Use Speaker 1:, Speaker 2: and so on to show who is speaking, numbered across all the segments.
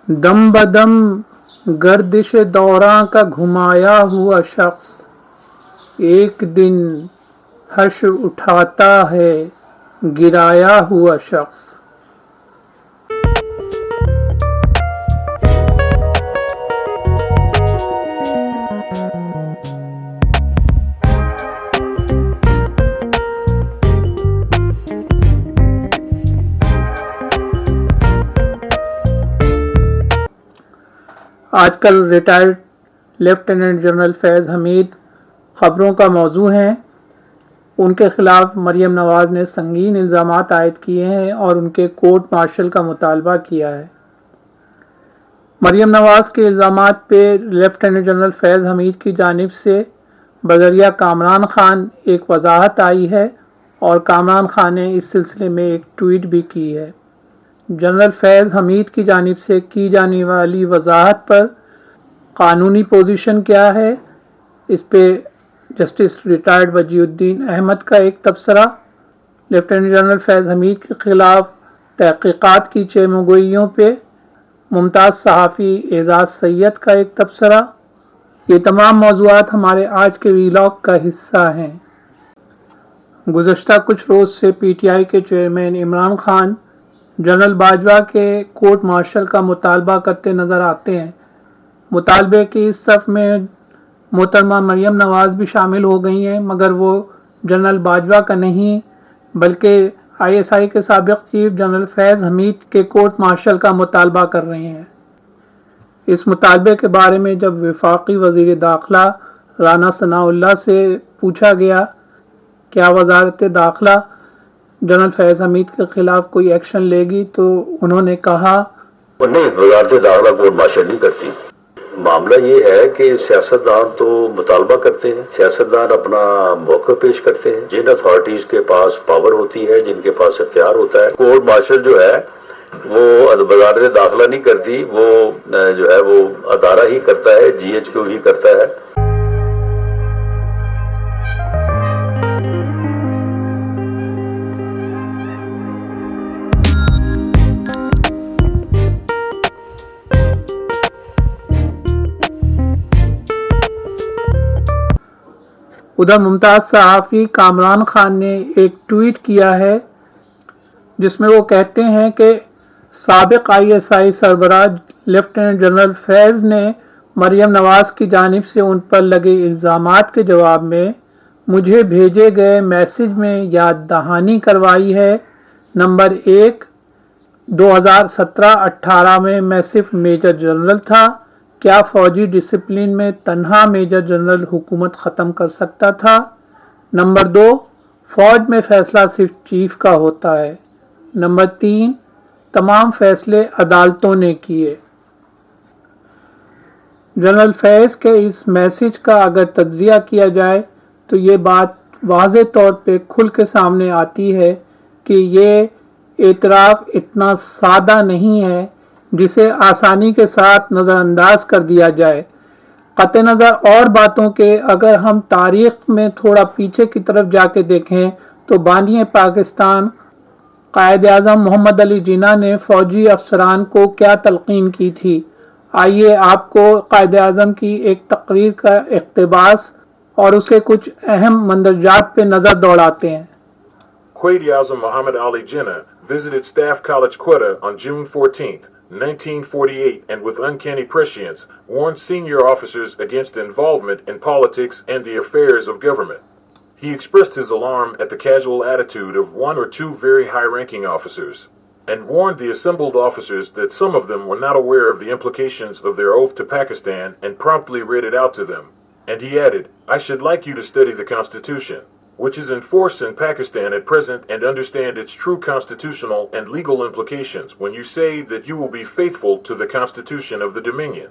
Speaker 1: دم بدم گردش دوراں کا گھمایا ہوا شخص ایک دن حشر اٹھاتا ہے گرایا ہوا شخص۔ آج کل ریٹائرڈ لیفٹیننٹ جنرل فیض حمید خبروں کا موضوع ہیں۔ ان کے خلاف مریم نواز نے سنگین الزامات عائد کیے ہیں اور ان کے کورٹ مارشل کا مطالبہ کیا ہے۔ مریم نواز کے الزامات پہ لیفٹیننٹ جنرل فیض حمید کی جانب سے بذریعہ کامران خان ایک وضاحت آئی ہے اور کامران خان نے اس سلسلے میں ایک ٹویٹ بھی کی ہے۔ جنرل فیض حمید کی جانب سے کی جانے والی وضاحت پر قانونی پوزیشن کیا ہے، اس پہ جسٹس ریٹائرڈ وجیہ الدین احمد کا ایک تبصرہ، لیفٹیننٹ جنرل فیض حمید کے خلاف تحقیقات کی چیمگوئیوں پہ ممتاز صحافی اعزاز سید کا ایک تبصرہ، یہ تمام موضوعات ہمارے آج کے ویلاگ کا حصہ ہیں۔ گزشتہ کچھ روز سے پی ٹی آئی کے چیئرمین عمران خان جنرل باجوہ کے کورٹ مارشل کا مطالبہ کرتے نظر آتے ہیں۔ مطالبے کی اس صف میں محترمہ مریم نواز بھی شامل ہو گئی ہیں، مگر وہ جنرل باجوہ کا نہیں بلکہ آئی ایس آئی کے سابق چیف جنرل فیض حمید کے کورٹ مارشل کا مطالبہ کر رہے ہیں۔ اس مطالبے کے بارے میں جب وفاقی وزیر داخلہ رانا ثناء اللہ سے پوچھا گیا کیا وزارت داخلہ جنرل فیض حمید کے خلاف کوئی ایکشن لے گی، تو انہوں نے کہا
Speaker 2: نہیں، وزارت داخلہ کورٹ مارشل نہیں کرتی۔ معاملہ یہ ہے کہ سیاستدان تو مطالبہ کرتے ہیں، سیاستدان اپنا موقع پیش کرتے ہیں، جن اتھارٹیز کے پاس پاور ہوتی ہے، جن کے پاس اختیار ہوتا ہے۔ کورٹ مارشل جو ہے وہ وزارت داخلہ نہیں کرتی، وہ جو ہے وہ ادارہ ہی کرتا ہے، جی ایچ کیو ہی کرتا ہے۔
Speaker 1: ادھر ممتاز صحافی کامران خان نے ایک ٹویٹ کیا ہے جس میں وہ کہتے ہیں کہ سابق آئی ایس آئی سربراہ لیفٹیننٹ جنرل فیض نے مریم نواز کی جانب سے ان پر لگے الزامات کے جواب میں مجھے بھیجے گئے میسج میں یاد دہانی کروائی ہے۔ نمبر 1، 2017-18 میں صرف میجر جنرل تھا، کیا فوجی ڈسپلن میں تنہا میجر جنرل حکومت ختم کر سکتا تھا؟ نمبر 2، فوج میں فیصلہ صرف چیف کا ہوتا ہے۔ نمبر 3، تمام فیصلے عدالتوں نے کیے۔ جنرل فیض کے اس میسج کا اگر تجزیہ کیا جائے تو یہ بات واضح طور پہ کھل کے سامنے آتی ہے کہ یہ اعتراف اتنا سادہ نہیں ہے جسے آسانی کے ساتھ نظر انداز کر دیا جائے۔ قطع نظر اور باتوں کے اگر ہم تاریخ میں تھوڑا پیچھے کی طرف جا کے دیکھیں تو بانی پاکستان قائد اعظم محمد علی جناح نے فوجی افسران کو کیا تلقین کی تھی؟ آئیے آپ کو قائد اعظم کی ایک تقریر کا اقتباس اور اس کے کچھ اہم مندرجات پہ نظر دوڑاتے ہیں۔
Speaker 3: Quaid-e-Azam Muhammad Ali Jinnah visited Staff College Quetta on June 14th, 1948, and with uncanny prescience warned senior officers against involvement in politics and the affairs of government. He expressed his alarm at the casual attitude of one or two very high-ranking officers, and warned the assembled officers that some of them were not aware of the implications of their oath to Pakistan and promptly read it out to them. And he added, "I should like you to study the Constitution, which is in force in Pakistan at present, and understand its true constitutional and legal implications when you say that you will be faithful to the Constitution of the Dominion."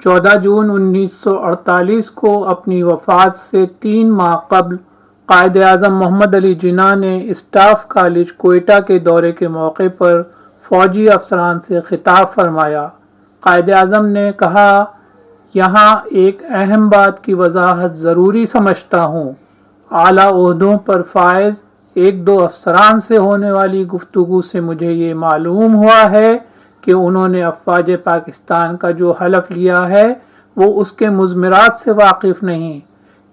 Speaker 1: 14 جون 1948 کو اپنی وفات سے 3 ماہ قبل قائد اعظم محمد علی جناح نے staff college Quetta کے دورے کے موقع پر فوجی افسران سے خطاب فرمایا۔ قائد اعظم نے کہا، یہاں ایک اہم بات کی وضاحت ضروری سمجھتا ہوں۔ اعلیٰ عہدوں پر فائز 1-2 افسران سے ہونے والی گفتگو سے مجھے یہ معلوم ہوا ہے کہ انہوں نے افواج پاکستان کا جو حلف لیا ہے وہ اس کے مضمرات سے واقف نہیں۔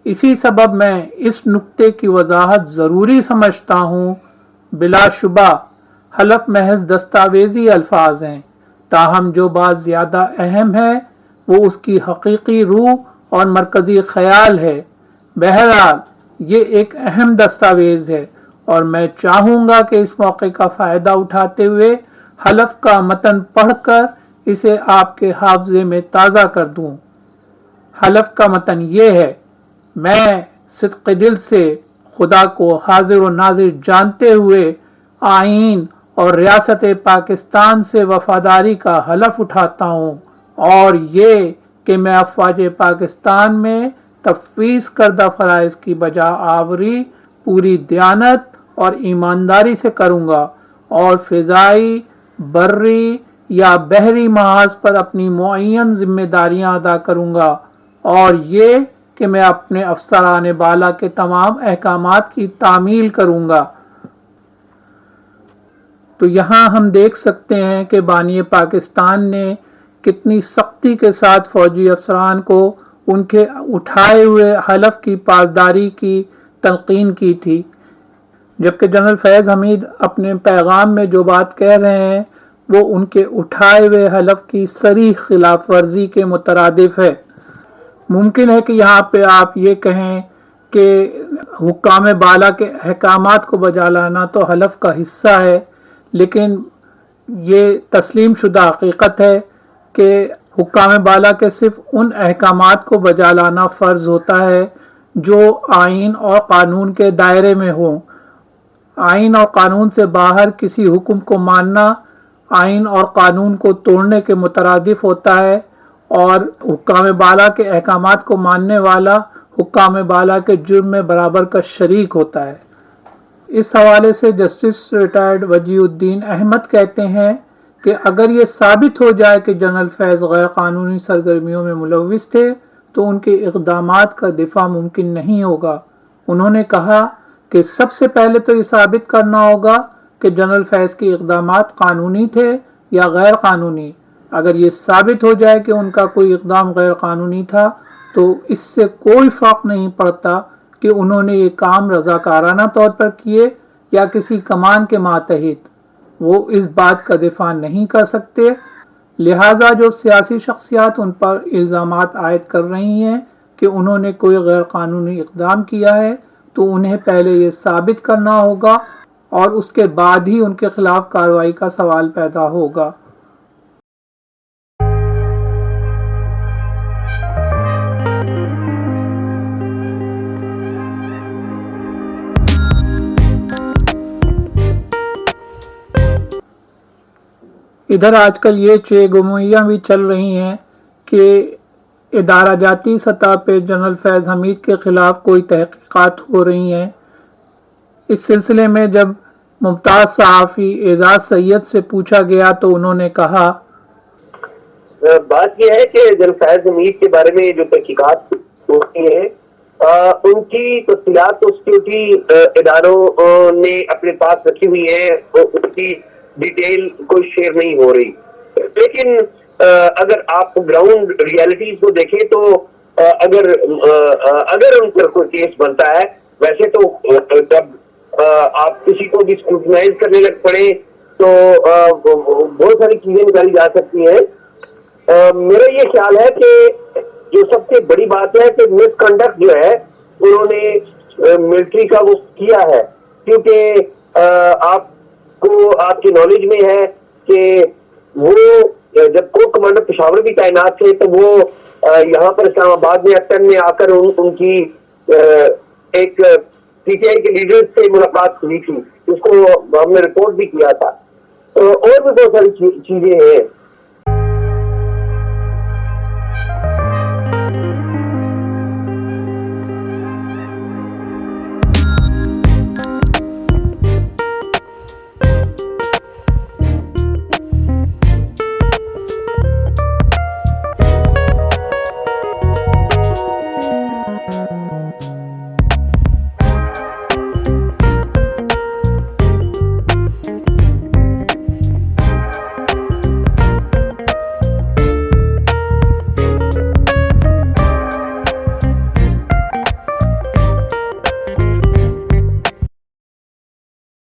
Speaker 1: اسی سبب میں اس نکتے کی وضاحت ضروری سمجھتا ہوں۔ بلا شبہ حلف محض دستاویزی الفاظ ہیں، تاہم جو بات زیادہ اہم ہے وہ اس کی حقیقی روح اور مرکزی خیال ہے۔ بہرحال یہ ایک اہم دستاویز ہے اور میں چاہوں گا کہ اس موقع کا فائدہ اٹھاتے ہوئے حلف کا متن پڑھ کر اسے آپ کے حافظے میں تازہ کر دوں۔ حلف کا متن یہ ہے: میں صدق دل سے خدا کو حاضر و ناظر جانتے ہوئے آئین اور ریاست پاکستان سے وفاداری کا حلف اٹھاتا ہوں، اور یہ کہ میں افواج پاکستان میں تفویض کردہ فرائض کی بجا آوری پوری دیانت اور ایمانداری سے کروں گا، اور فضائی، بری یا بحری محاذ پر اپنی معین ذمہ داریاں ادا کروں گا، اور یہ کہ میں اپنے افسران بالا کے تمام احکامات کی تعمیل کروں گا۔ تو یہاں ہم دیکھ سکتے ہیں کہ بانی پاکستان نے کتنی سختی کے ساتھ فوجی افسران کو ان کے اٹھائے ہوئے حلف کی پاسداری کی تلقین کی تھی، جبکہ جنرل فیض حمید اپنے پیغام میں جو بات کہہ رہے ہیں وہ ان کے اٹھائے ہوئے حلف کی صریح خلاف ورزی کے مترادف ہے۔ ممکن ہے کہ یہاں پہ آپ یہ کہیں کہ حکام بالا کے احکامات کو بجا لانا تو حلف کا حصہ ہے، لیکن یہ تسلیم شدہ حقیقت ہے کہ حکام بالا کے صرف ان احکامات کو بجا لانا فرض ہوتا ہے جو آئین اور قانون کے دائرے میں ہوں۔ آئین اور قانون سے باہر کسی حکم کو ماننا آئین اور قانون کو توڑنے کے مترادف ہوتا ہے، اور حکام بالا کے احکامات کو ماننے والا حکام بالا کے جرم میں برابر کا شریک ہوتا ہے۔ اس حوالے سے جسٹس ریٹائرڈ وجیہ الدین احمد کہتے ہیں کہ اگر یہ ثابت ہو جائے کہ جنرل فیض غیر قانونی سرگرمیوں میں ملوث تھے تو ان کے اقدامات کا دفاع ممکن نہیں ہوگا۔ انہوں نے کہا کہ سب سے پہلے تو یہ ثابت کرنا ہوگا کہ جنرل فیض کے اقدامات قانونی تھے یا غیر قانونی۔ اگر یہ ثابت ہو جائے کہ ان کا کوئی اقدام غیر قانونی تھا تو اس سے کوئی فرق نہیں پڑتا کہ انہوں نے یہ کام رضاکارانہ طور پر کیے یا کسی کمان کے ماتحت، وہ اس بات کا دفاع نہیں کر سکتے۔ لہٰذا جو سیاسی شخصیات ان پر الزامات عائد کر رہی ہیں کہ انہوں نے کوئی غیر قانونی اقدام کیا ہے تو انہیں پہلے یہ ثابت کرنا ہوگا اور اس کے بعد ہی ان کے خلاف کارروائی کا سوال پیدا ہوگا۔ ادھر آج کل یہ چیگومیاں بھی چل رہی ہیں کہ ادارہ جاتی سطح پہ جنرل فیض حمید کے خلاف کوئی تحقیقات ہو رہی ہیں۔ اس سلسلے میں جب ممتاز صحافی اعزاز سید سے پوچھا گیا تو انہوں نے کہا،
Speaker 4: بات یہ ہے کہ جنرل فیض حمید کے بارے میں جو تحقیقات ہوتی ہیں ان کی تفصیلات تو سیکورٹی اداروں نے اپنے پاس رکھی ہوئی ہیں، ان کی ڈیٹیل کوئی شیئر نہیں ہو رہی، لیکن اگر آپ گراؤنڈ ریالٹیز کو دیکھیں تو اگر ان پر کوئی کیس بنتا ہے، ویسے تو جب آپ کسی کو بھی اسکروٹنائز کرنے لگ پڑے تو بہت ساری چیزیں نکالی جا سکتی ہیں۔ میرا یہ خیال ہے کہ جو سب سے بڑی بات ہے کہ مس کنڈکٹ جو ہے انہوں نے ملٹری کا وہ کیا ہے، کیونکہ آپ کی نالج میں ہے کہ وہ جب کو کمانڈر پشاور بھی تعینات تھے تو وہ یہاں پر اسلام آباد میں اٹن میں آ کر ان کی ایک پی ٹی آئی کے لیڈر سے ملاقات ہوئی تھی، اس کو ہم نے رپورٹ بھی کیا تھا، اور بھی بہت ساری چیزیں ہیں۔